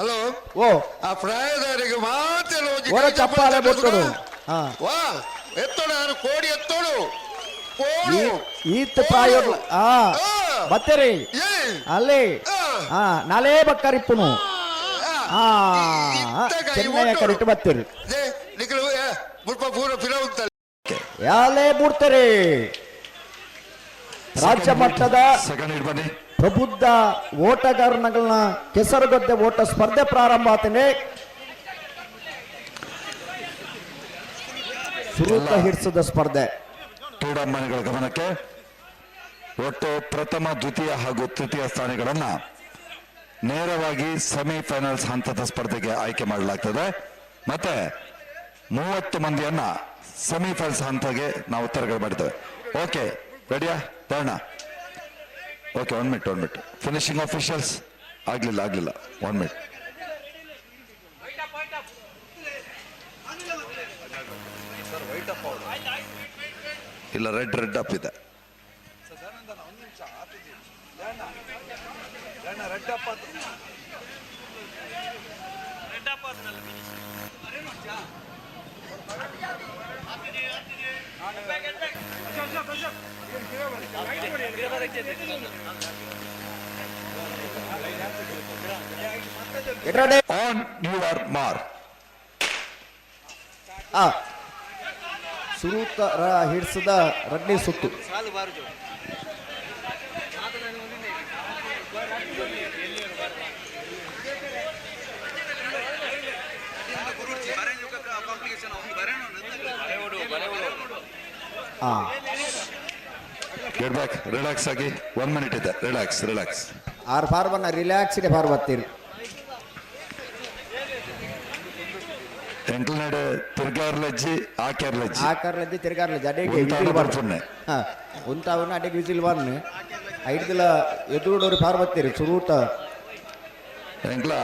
Hello ಓ ಆ ಪ್ರಾಯದವರಿಗೆ ಮಾತ್ರ ಓರ ಚಪ್ಪಾಳೆ ಬೊಟ್ಟರು ವಾ ಎತ್ತೋಡು ನಾನು ಕೋಡಿ ಎತ್ತೋಡು ಕೋಡು ಈತ್ ಪ್ರಾಯ ಬತ್ತೇರಿ ಅಲ್ಲಿ ನಾಲೇ ಬಕ್ಕರಿಪ್ಪುನು ಚೆನ್ನಯ್ಯ ಕರಿಟ್ಟು ಬತ್ತೇರಿ ಮುಲ್ಪ ಪೂರ ಫಿರ ಯಾಲೇ ಬುಡ್ತಾರೆ ರಾಜ್ಯ ಮಟ್ಟದ ಪ್ರಬುದ್ಧ ಓಟಗಾರನಗಳನ್ನ ಕೆಸರುಗದ್ದೆ ಓಟ ಸ್ಪರ್ಧೆ ಪ್ರಾರಂಭ ಆತನೆ. ಸುರೂತ ಹಿಡಿಸದ ಸ್ಪರ್ಧೆ ಕ್ರೀಡಾಭಿಮಾನಿಗಳ ಗಮನಕ್ಕೆ ಒಟ್ಟು ಪ್ರಥಮ ದ್ವಿತೀಯ ಹಾಗೂ ತೃತೀಯ ಸ್ಥಾನಗಳನ್ನ ನೇರವಾಗಿ ಸೆಮಿಫೈನಲ್ಸ್ ಹಂತದ ಸ್ಪರ್ಧೆಗೆ ಆಯ್ಕೆ ಮಾಡಲಾಗ್ತದೆ. ಮತ್ತೆ 30 ಮಂದಿಯನ್ನ ಸೆಮಿಫೈನಲ್ಸ್ ಹಂತಕ್ಕೆ ನಾವು ಉತ್ತರಗಳು ಮಾಡಿದ್ದೇವೆ. ಓಕೆ ರೆಡಿಯಾ ಬರೋಣ? ಓಕೆ 1 ಮಿನಿಟ್ ಫಿನಿಶಿಂಗ್ ಆಫೀಷಿಯಲ್ಸ್ ಆಗ್ಲಿಲ್ಲ 1 ಮಿನಿಟ್. ಇಲ್ಲ ರೆಡ್ ಅಪ್ ಇದೆ. On your mark. ಸುರೂತ ಹಿಡಿಸದ ರಡ್ಡಿ ಸುತ್ತು. ಗೆಟ್ ಬ್ಯಾಕ್, ರಿಲ್ಯಾಕ್ಸ್ ಆಗಿ 1 ಮಿನಿಟ್ ಇದೆ. ರಿಲ್ಯಾಕ್ಸ್ ಆರ್ ಬಾರ್ಬನ್ನ ರಿಲ್ಯಾಕ್ಸ್ ಬಾರ್ ಬರ್ತೀರಿ. ಎಂಟ್ಲನೆಡೆ ತಿರ್ಗಾರ್ಲಜ್ಜಿ ಆಕಾರ್ಲಜ್ಜಿ ತಿರ್ಗಾರ್ಲಜ್ಜಿ ಅಡೆಗೆ ವಿಸಿಲ್ ಬರ್ನೆ ಉಂತಾವನ್ನ ಅಡೆಗೆ ವಿಸಿಲ್ ಬರ್ನೆ ಐದಲ ಎದುರುಡೋರು ಬಾರ್ ಬರ್ತೀರಿ. ಸುರೂತ ಎಂಕ್ಲ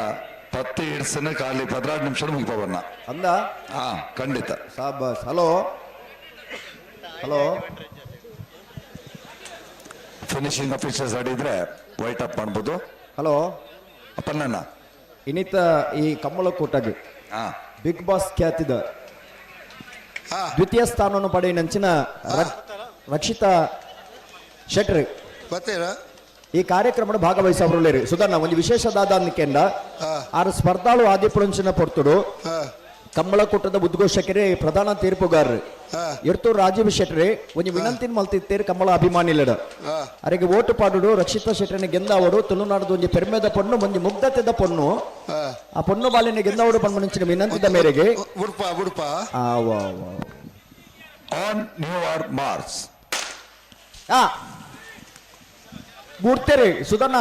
10 ಹಿಡ್ಸನೆ ಖಾಲಿ 16 ನಿಮಿಷ ಮುಗಿಪವನ್ನ ಅಂದ ಖಂಡಿತ ಸಾಬಸ್. ಹಲೋ ಫಿನಿಶಿಂಗ್ ಆಫೀಸರ್ಸ್ ಆಡಿದ್ರೆ ವೈಟ್ ಅಪ್ ಮಾಡ್ಬೋದು. ಹಲೋ ಅಪ್ಪಣ್ಣ ಇನ್ನಿತ ಈ ಕಮ್ಮಳಕೂಟಗೆ ಬಿಗ್ ಬಾಸ್ ಖ್ಯಾತಿದ ದ್ವಿತೀಯ ಸ್ಥಾನವನ್ನು ಪಡೆಯಿನಂಚಿನ ರಕ್ಷಿತಾ ಶೆಟ್ರಿ ಈ ಕಾರ್ಯಕ್ರಮದ ಭಾಗವಹಿಸವರುಳ್ಳೇರಿ. ಸುಧಾರ್ಣ ಒಂದು ವಿಶೇಷದಾದ ಅನ್ನಿಕೆಂಡ ಆರು ಸ್ಪರ್ಧಾಳು ಆದಿಪುರಂಚಿನ ಪೊರ್ತುಡು ಕಮ್ಮಳಕೂಟದ ಉದ್ಘೋಷಕರೇ ಪ್ರಧಾನ ತೀರ್ಪುಗಾರರು ಎರ್ತೂರು ರಾಜೀವ್ ಶೆಟ್ರಿ ಒಂದು ವಿನಂತಿನ ಮಲ್ತಿತ್ತೇರಿ ಕಮ್ಮಳ ಅಭಿಮಾನಿಲಡ ಅವರಿಗೆ ಓಟು ಪಾಡುಡು ರಕ್ಷಿತಾ ಶೆಟ್ರಿನ ಗೆಂದಾವಡು ತುಳುನಾಡದ ಒಂದು ಪೆರ್ಮೆದ ಪೊಣ್ಣು ಒಂದು ಮುಗ್ಧತೆದ ಪೊಣ್ಣು ಆ ಪೊಣ್ಣು ಬಾಲಿನ ಗೆಂದಾವಡು ಪಣ್ಣು ವಿನಂತಿದ ಮೇರೆಗೆ ಬೂಡ್ತೇರಿ ಸುಧನ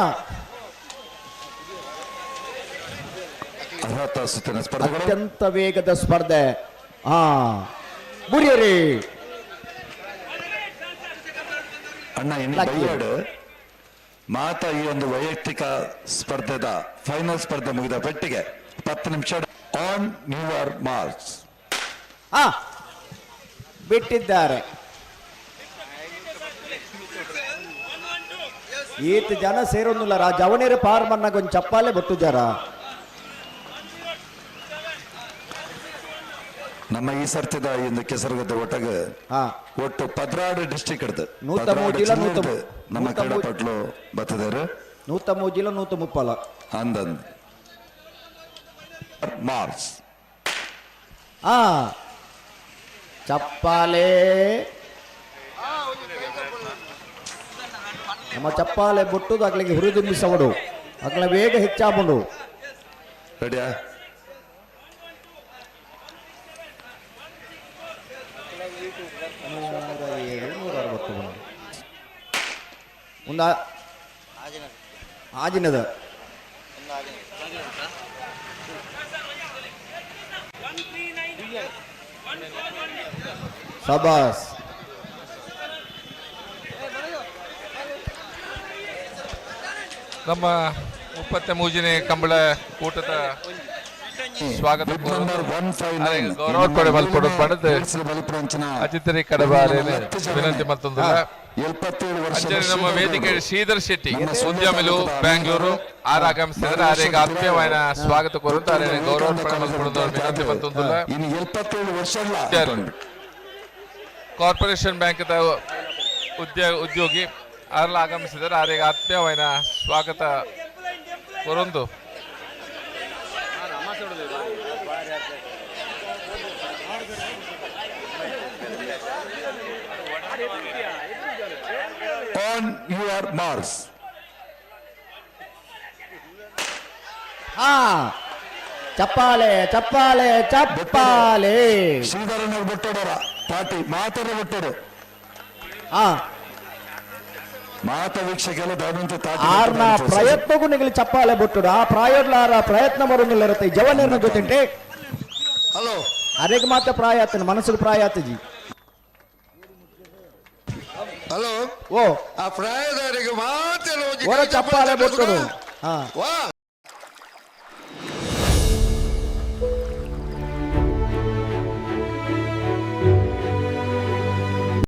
ಅತ್ಯಂತ ವೇಗದ ಸ್ಪರ್ಧೆ ಮುರಿಯರಿ ಅಣ್ಣ ಮಾತ ಈ ಒಂದು ವೈಯಕ್ತಿಕ ಸ್ಪರ್ಧೆದ ಫೈನಲ್ ಸ್ಪರ್ಧೆ ಮುಗಿದ ಪೆಟ್ಟಿಗೆ 10 ನಿಮಿಷ ಆನ್ ಯುವರ್ ಮಾರ್ಕ್ಸ್ ಬಿಟ್ಟಿದ್ದಾರೆ. ಈತ ಜನ ಸೇರೊಂದಿಲ್ಲ ಜವನೇರಿ ಪಾರ್ ಮನ್ನಾಗ ಒಂದು ಚಪ್ಪಾಲೆ ಬಟ್ಟು ಜರ ನಮ್ಮ ಈ ಸರ್ತಿದ ಇಂದು ಕೆಸರುಗದ್ದೆ ಒಟ್ಟಾಗ ಒಟ್ಟು 16 ಡಿಸ್ಟ್ರಿಕ್ಟ್ ಇಡ್ದು ನಮ್ಮ ಕ್ರೀಡಾಪಟ್ಲು ಬರ್ತದಾರೆ 130 ಜಿಲ್ಲೆ 130 ಅಂದಂದ್ ಮಾರ್ಕ್ಸ್ ಚಪ್ಪಾಲೆ ನಮ್ಮ ಚಪ್ಪಾಲೆ ಬೊಟ್ಟುದು ಅಗ್ಲಿಗೆ ಹುರಿದುಂಬಿಸವಡು ಅಗ್ಲ ವೇಗ ಹೆಚ್ಚಾಬಂಡು. ರೆಡಿಯಾ? ಆಜಿನದ ಸಬಾಸ್ ನಮ್ಮ 33ನೇ ಕಂಬಳ ಕೂಟದ ಸ್ವಾಗತ ಗೌರವ ಕೊಡೆ ಮಲ್ಪಡು ಪಡೆದು ಅತಿಥಿ ಕಡಬಾರೆ ವಿನಂತಿ ಮತ್ತೊಂದು ನಮ್ಮ ವೇದಿಕೆ ಶ್ರೀಧರ್ ಶೆಟ್ಟಿ ಉದ್ಯಮಿಲು ಬ್ಯಾಂಗ್ಳೂರು ಆರಾಗಮಿಸಿದರೆ ಆರಿಗೆ ಆತ್ಮೀಯವಾದ ಸ್ವಾಗತ ಕೋರುತ್ತಾರೆ ಗೌರವಾರ್ಪಣೆ ಮಲ್ಪಡುವುದು ವಿನಂತಿ ಬಂತುಂದುಲ್ಲ ಇನ್ನು 77 ವರ್ಷ ಕಾರ್ಪೊರೇಷನ್ ಬ್ಯಾಂಕ್ ಉದ್ಯೋಗಿ ಅರ್ಲ ಆಗಮಿಸಿದರೆ ಆರಿಗೆ ಆತ್ಮೀಯವಾದ ಸ್ವಾಗತ ಕೋರೊಂದು ಆನ್ ಯುವರ್ ಮಾರ್ಕ್ಸ್. ಹಾ ಚಪ್ಪಾಳೆ ಚಪ್ಪಾಳೆ ಚಪ್ಪಾಳೆ. ಶ್ರೀಧರನ ಬಿಟ್ಟೋಡರ ಪಾರ್ಟಿ ಮಾತರ ಬಿಟ್ಟೋಡು ಹಾ ಮಾತ ವೀಕ್ಷಕರು ದಾದಂತ ಆರ್ನ ಪ್ರಯತ್ನಗೂ ನಿಗಲಿ ಚಪ್ಪಾಳೆ ಬಿಟ್ಟುಡು ಆ ಪ್ರಾಯೋಡ್ಲಾರ ಪ್ರಯತ್ನ ಬರೋದಿಲ್ಲರುತ್ತೆ ಜವನೇರ್ನ ಜೊತೆ ಹಲೋ ಅರೆಗೆ ಮಾತ್ರ ಪ್ರಾಯ ಆತನ ಮನಸ್ಸಿಗೆ ಪ್ರಾಯ ಆತಜಿ. ಹಲೋ ಓ ಆ ಪ್ರಾಯದವರಿಗೆ ಮಾತ್ರ ಚಪ್ಪಾಳೆ ಬಿಟ್ಟುಡು ಹಾ ವಾ